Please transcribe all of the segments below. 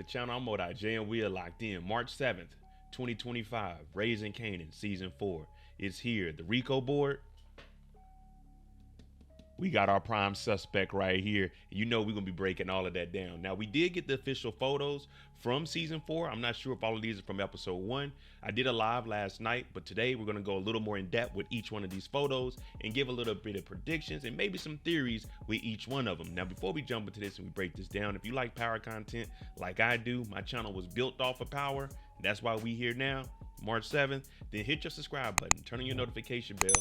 channel. I'm Monet J and we are locked in. March 7th, 2025, Raising Kanan, Season 4. It's here. The Rico board. We got our prime suspect right here. You know we're going to be breaking all of that down. Now, we did get the official photos from Season 4. I'm not sure if all of these are from Episode 1. I did a live last night, but today we're going to go a little more in depth with each one of these photos and give a little bit of predictions and maybe some theories with each one of them. Now, before we jump into this and we break this down, if you like power content like I do, my channel was built off of power. That's why we here now, March 7th. Then hit your subscribe button, turn on your notification bell,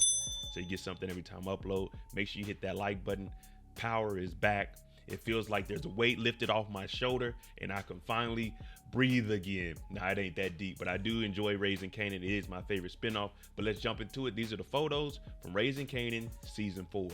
so you get something every time I upload. Make sure you hit that like button. Power is back. It feels like there's a weight lifted off my shoulder and I can finally breathe again. Now, it ain't that deep, but I do enjoy Raising Kanan. It is my favorite spinoff, but let's jump into it. These are the photos from Raising Kanan Season 4.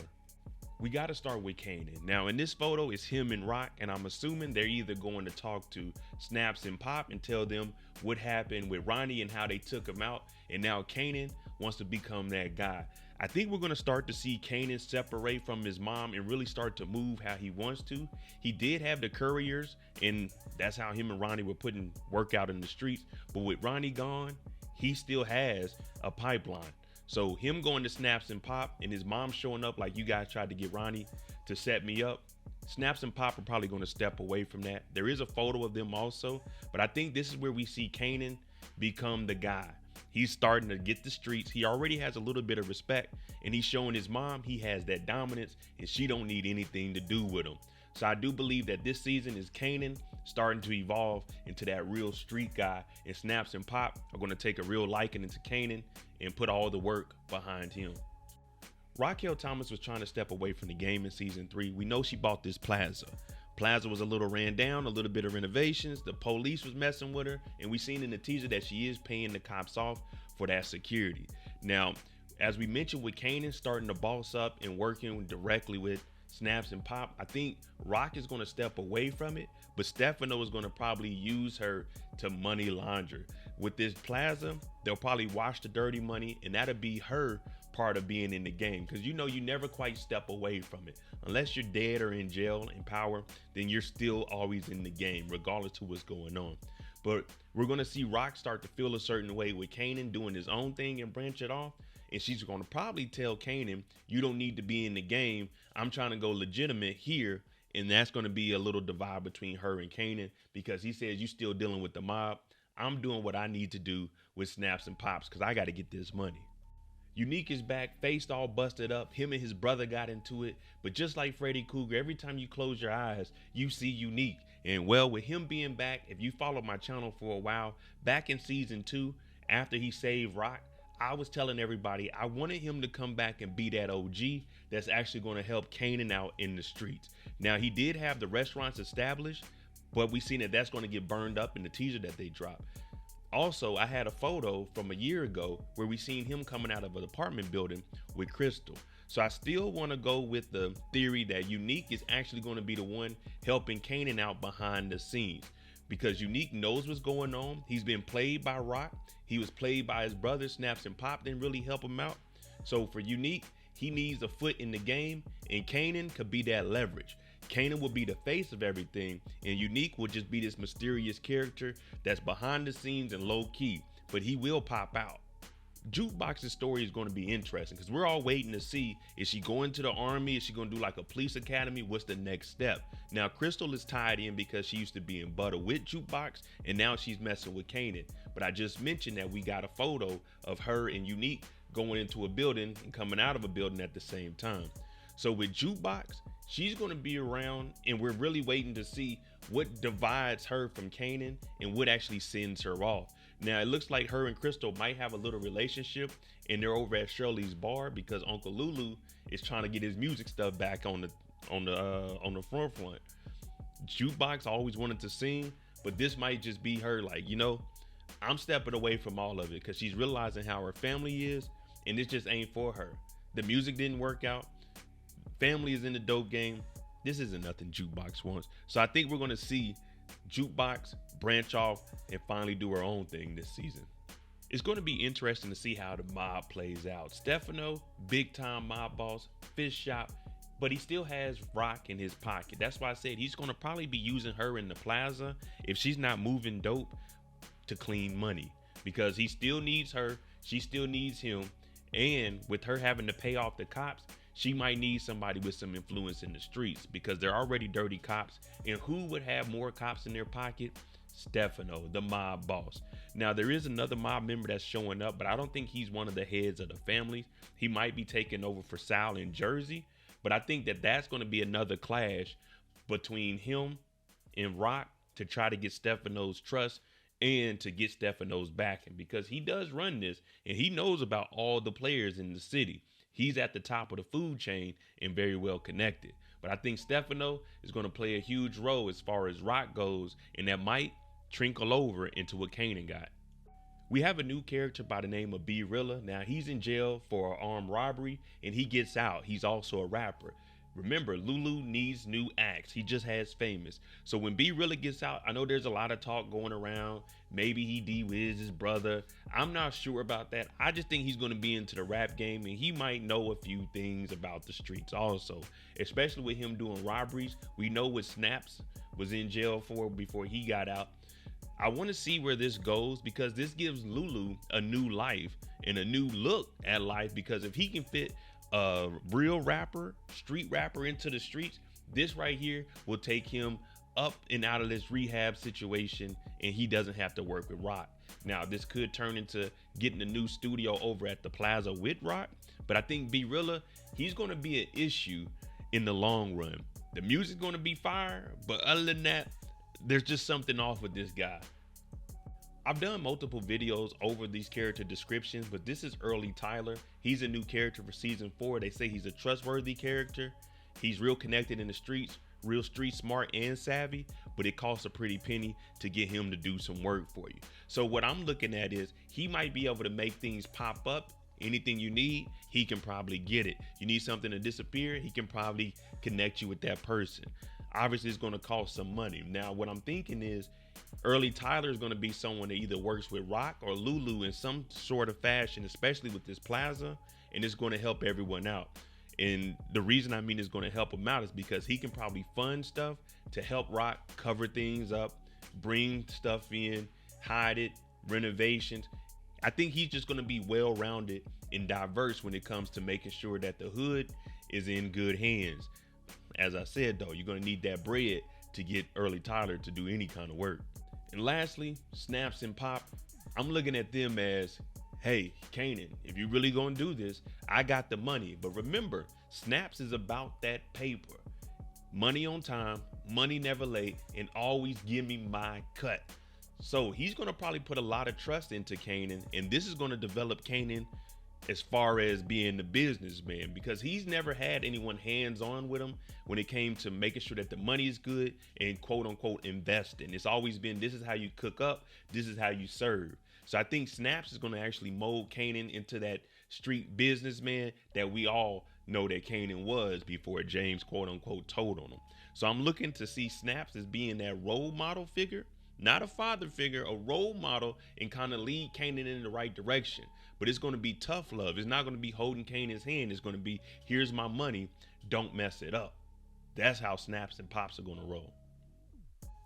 We got to start with Kanan. Now, in this photo, it's him and Rock, and I'm assuming they're either going to talk to Snaps and Pop and tell them what happened with Rainey and how they took him out, and now Kanan wants to become that guy. I think we're going to start to see Kanan separate from his mom and really start to move how he wants to. He did have the couriers, and that's how him and Rainey were putting work out in the streets. But with Rainey gone, he still has a pipeline. So him going to Snaps and Pop and his mom showing up like you guys tried to get Rainey to set me up, Snaps and Pop are probably going to step away from that. There is a photo of them also, but I think this is where we see Kanan become the guy. He's starting to get the streets. He already has a little bit of respect, and he's showing his mom he has that dominance and she don't need anything to do with him. So I do believe that this season is Kanan starting to evolve into that real street guy, and Snaps and Pop are going to take a real liking into Kanan and put all the work behind him. Raquel Thomas was trying to step away from the game in Season 3. We know she bought this plaza. Plaza was a little ran down, a little bit of renovations. The police was messing with her, and we seen in the teaser that she is paying the cops off for that security. Now, as we mentioned with Kanan starting to boss up and working directly with Snaps and Pop, I think Rock is going to step away from it, but Stefano is going to probably use her to money launder. With this plaza, they'll probably wash the dirty money, and that'll be her part of being in the game, because you know you never quite step away from it. Unless you're dead or in jail in power, then you're still always in the game, regardless of what's going on. But we're going to see Rock start to feel a certain way with Kanan doing his own thing and branch it off. And she's going to probably tell Kanan, you don't need to be in the game. I'm trying to go legitimate here. And that's going to be a little divide between her and Kanan, because he says, you still dealing with the mob. I'm doing what I need to do with Snaps and Pops because I got to get this money. Unique is back, faced all busted up. Him and his brother got into it. But just like Freddy Krueger, every time you close your eyes, you see Unique. And well, with him being back, if you followed my channel for a while, back in Season 2, after he saved Rock, I was telling everybody I wanted him to come back and be that OG that's actually going to help Kanan out in the streets. Now, he did have the restaurants established, but we seen that that's going to get burned up in the teaser that they dropped. Also, I had a photo from a year ago where we seen him coming out of an apartment building with Crystal. So I still want to go with the theory that Unique is actually going to be the one helping Kanan out behind the scenes, because Unique knows what's going on. He's been played by Rock. He was played by his brother. Snaps and Pop didn't really help him out. So for Unique, he needs a foot in the game, and Kanan could be that leverage. Kanan will be the face of everything, and Unique will just be this mysterious character that's behind the scenes and low key, but he will pop out. Jukebox's story is going to be interesting because we're all waiting to see, is she going to the army? Is she going to do like a police academy? What's the next step? Now, Crystal is tied in because she used to be in butter with Jukebox, and now she's messing with Kanan. But I just mentioned that we got a photo of her and Unique going into a building and coming out of a building at the same time. So with Jukebox, she's going to be around, and we're really waiting to see what divides her from Kanan and what actually sends her off. Now, it looks like her and Crystal might have a little relationship, and they're over at Shirley's bar because Uncle Lulu is trying to get his music stuff back on the forefront. Jukebox always wanted to sing, but this might just be her like, you know, I'm stepping away from all of it because she's realizing how her family is, and it just ain't for her. The music didn't work out. Family is in the dope game. This isn't nothing Jukebox wants. So I think we're going to see Jukebox branch off and finally do her own thing this season. It's going to be interesting to see how the mob plays out. Stefano, big time mob boss, fish shop, but he still has Rock in his pocket. That's why I said he's going to probably be using her in the plaza if she's not moving dope to clean money, because he still needs her. She still needs him. And with her having to pay off the cops, she might need somebody with some influence in the streets, because they're already dirty cops. And who would have more cops in their pocket? Stefano, the mob boss. Now, there is another mob member that's showing up, but I don't think he's one of the heads of the family. He might be taking over for Sal in Jersey, but I think that that's going to be another clash between him and Rock to try to get Stefano's trust and to get Stefano's backing, because he does run this and he knows about all the players in the city. He's at the top of the food chain and very well connected. But I think Stefano is going to play a huge role as far as Rock goes, and that might trickle over into what Kanan got. We have a new character by the name of B-Rilla. Now, he's in jail for armed robbery and he gets out. He's also a rapper. Remember, Lulu needs new acts. He just has Famous. So when B-Rilla gets out, I know there's a lot of talk going around. Maybe he D-Wiz his brother. I'm not sure about that. I just think he's going to be into the rap game, and he might know a few things about the streets also, especially with him doing robberies. We know what Snaps was in jail for before he got out. I want to see where this goes, because this gives Lulu a new life and a new look at life, because if he can fit a real rapper, street rapper into the streets, this right here will take him up and out of this rehab situation, and he doesn't have to work with Rock. Now, this could turn into getting a new studio over at the plaza with Rock, but I think B-Rilla, he's going to be an issue in the long run. The music's going to be fire, but other than that, there's just something off with this guy. I've done multiple videos over these character descriptions, but this is Early Tyler. He's a new character for season 4. They say he's a trustworthy character. He's real connected in the streets, real street smart and savvy, but it costs a pretty penny to get him to do some work for you. So what I'm looking at is he might be able to make things pop up. Anything you need, he can probably get it. You need something to disappear, he can probably connect you with that person. Obviously, it's going to cost some money. Now, what I'm thinking is Early Tyler is going to be someone that either works with Rock or Lulu in some sort of fashion, especially with this plaza, and it's going to help everyone out. And the reason I mean it's going to help him out is because he can probably fund stuff to help Rock cover things up, bring stuff in, hide it, renovations. I think he's just going to be well-rounded and diverse when it comes to making sure that the hood is in good hands. As I said, though, you're going to need that bread to get Early Tyler to do any kind of work. And lastly, Snaps and Pop, I'm looking at them as, hey, Kanan, if you really going to do this, I got the money. But remember, Snaps is about that paper. Money on time, money never late, and always give me my cut. So he's going to probably put a lot of trust into Kanan, and this is going to develop Kanan as far as being the businessman, because he's never had anyone hands-on with him when it came to making sure that the money is good and quote-unquote investing. It's always been, this is how you cook up, this is how you serve. So I think Snaps is going to actually mold Kanan into that street businessman that we all know that Kanan was before James quote-unquote told on him. So I'm looking to see Snaps as being that role model figure, not a father figure, a role model, and kind of lead Kanan in the right direction. But it's going to be tough love. It's not going to be holding Kanan's hand. It's going to be, here's my money, don't mess it up. That's how Snaps and Pops are going to roll.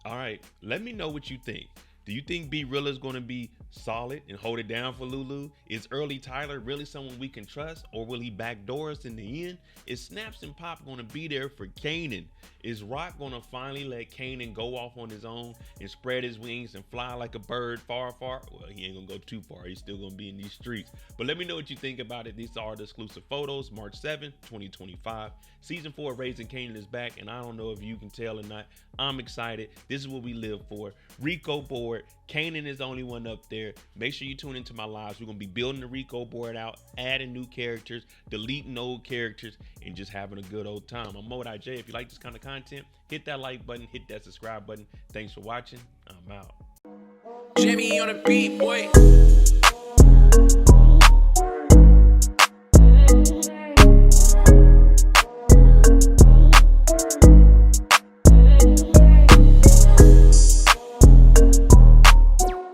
All right, let me know what you think. Do you think B-Rilla is going to be solid and hold it down for Lulu? Is Early Tyler really someone we can trust, or will he backdoor us in the end? Is Snaps and Pop going to be there for Kanan? Is Rock going to finally let Kanan go off on his own and spread his wings and fly like a bird far, far? Well, he ain't going to go too far. He's still going to be in these streets. But let me know what you think about it. These are the exclusive photos, March 7th, 2025. Season 4 Raising Kanan is back, and I don't know if you can tell or not. I'm excited. This is what we live for. Rico board. Kanan is the only one up there. Make sure you tune into my lives. We're going to be building the Rico board out, adding new characters, deleting old characters, and just having a good old time. I'm Monet. If you like this kind of content, hit that like button, hit that subscribe button. Thanks for watching. I'm out. Jamie on the beat, boy.